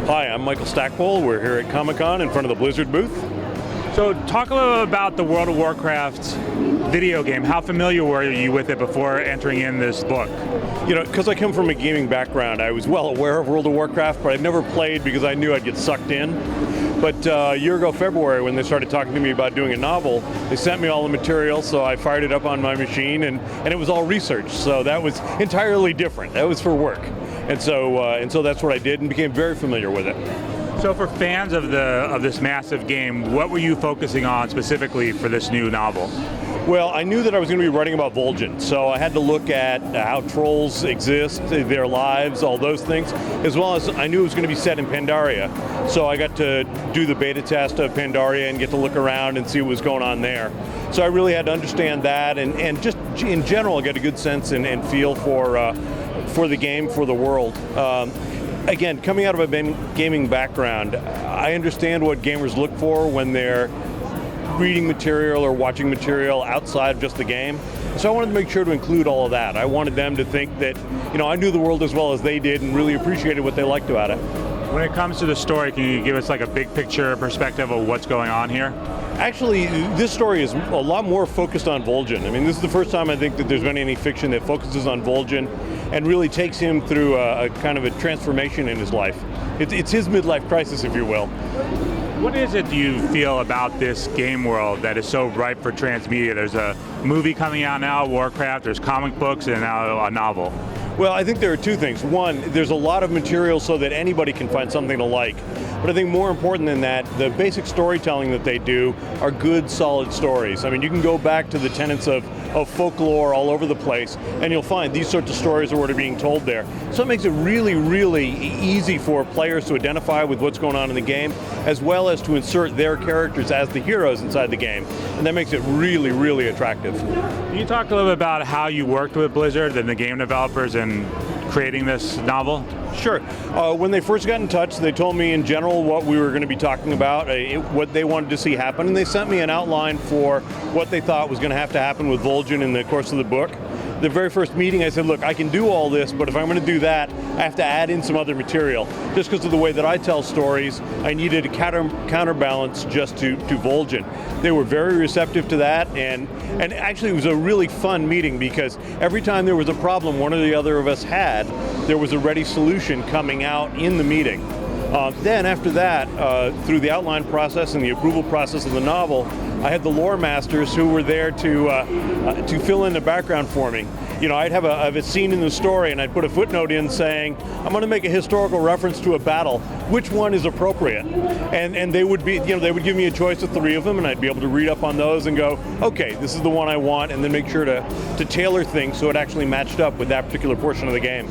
Hi, I'm Michael Stackpole. We're here at Comic-Con in front of the Blizzard booth. So talk a little about the World of Warcraft video game. How familiar were you with it before entering in this book? You know, because I come from a gaming background, I was well aware of World of Warcraft, but I'd never played because I knew I'd get sucked in. But a year ago, February, when they started talking to me about doing a novel, they sent me all the material, so I fired it up on my machine, and it was all research. So that was entirely different. That was for work. And so that's what I did and became very familiar with it. So for fans of this massive game, what were you focusing on specifically for this new novel? Well, I knew that I was going to be writing about Vol'jin, so I had to look at how trolls exist, their lives, all those things, as well as I knew it was going to be set in Pandaria. So I got to do the beta test of Pandaria and get to look around and see what was going on there. So I really had to understand that, and just in general get a good sense and feel for the game, for the world. Again, coming out of a gaming background, I understand what gamers look for when they're reading material or watching material outside of just the game. So I wanted to make sure to include all of that. I wanted them to think that, you know, I knew the world as well as they did and really appreciated what they liked about it. When it comes to the story, can you give us like a big picture perspective of what's going on here? Actually, this story is a lot more focused on Vol'jin. I mean, this is the first time I think that there's been any fiction that focuses on Vol'jin and really takes him through a kind of a transformation in his life. It's his midlife crisis, if you will. What is it do you feel about this game world that is so ripe for transmedia? There's a movie coming out now, Warcraft, there's comic books, and now a novel. Well, I think there are two things. One, there's a lot of material so that anybody can find something to like. But I think more important than that, the basic storytelling that they do are good, solid stories. I mean, you can go back to the tenets of folklore all over the place, and you'll find these sorts of stories are what are being told there. So it makes it really, really easy for players to identify with what's going on in the game, as well as to insert their characters as the heroes inside the game. And that makes it really, really attractive. Can you talk a little bit about how you worked with Blizzard and the game developers in creating this novel? Sure. When they first got in touch, they told me in general what we were going to be talking about, what they wanted to see happen, and they sent me an outline for what they thought was going to happen with Vol'jin in the course of the book. The very first meeting I said, look, I can do all this, but if I'm going to do that, I have to add in some other material. Just because of the way that I tell stories, I needed a counterbalance just to Vol'jin. They were very receptive to that, and actually it was a really fun meeting because every time there was a problem one or the other of us had, there was a ready solution coming out in the meeting. Then after that, through the outline process and the approval process of the novel, I had the lore masters who were there to fill in the background for me. You know, I'd have a scene in the story and I'd put a footnote in saying, I'm going to make a historical reference to a battle. Which one is appropriate? And they would be, you know, they would give me a choice of 3 of them, and I'd be able to read up on those and go, okay, this is the one I want, and then make sure to tailor things so it actually matched up with that particular portion of the game.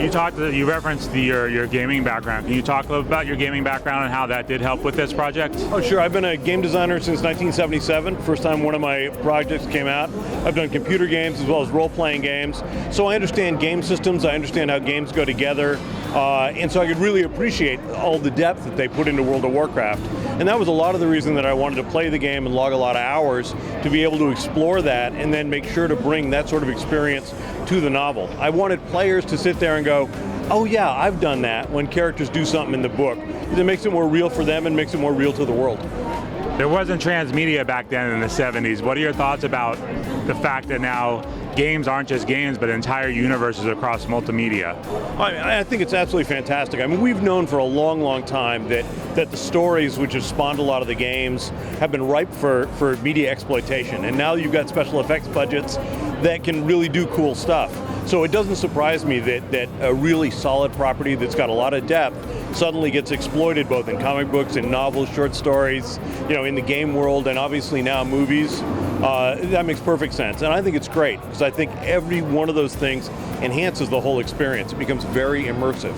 You referenced your gaming background. Can you talk a little about your gaming background and how that did help with this project? Oh, sure. I've been a game designer since 1977. First time one of my projects came out. I've done computer games as well as role-playing games. So I understand game systems. I understand how games go together. And so I could really appreciate all the depth that they put into World of Warcraft. And that was a lot of the reason that I wanted to play the game and log a lot of hours to be able to explore that and then make sure to bring that sort of experience to the novel. I wanted players to sit there and go, oh yeah, I've done that, when characters do something in the book. It makes it more real for them and makes it more real to the world. There wasn't transmedia back then in the 70s. What are your thoughts about the fact that now games aren't just games, but entire universes across multimedia? I think it's absolutely fantastic. I mean, we've known for a long, long time that the stories which have spawned a lot of the games have been ripe for media exploitation. And now you've got special effects budgets that can really do cool stuff. So it doesn't surprise me that a really solid property that's got a lot of depth suddenly gets exploited both in comic books, in novels, short stories, you know, in the game world, and obviously now movies. That makes perfect sense. And I think it's great because I think every one of those things enhances the whole experience. It becomes very immersive.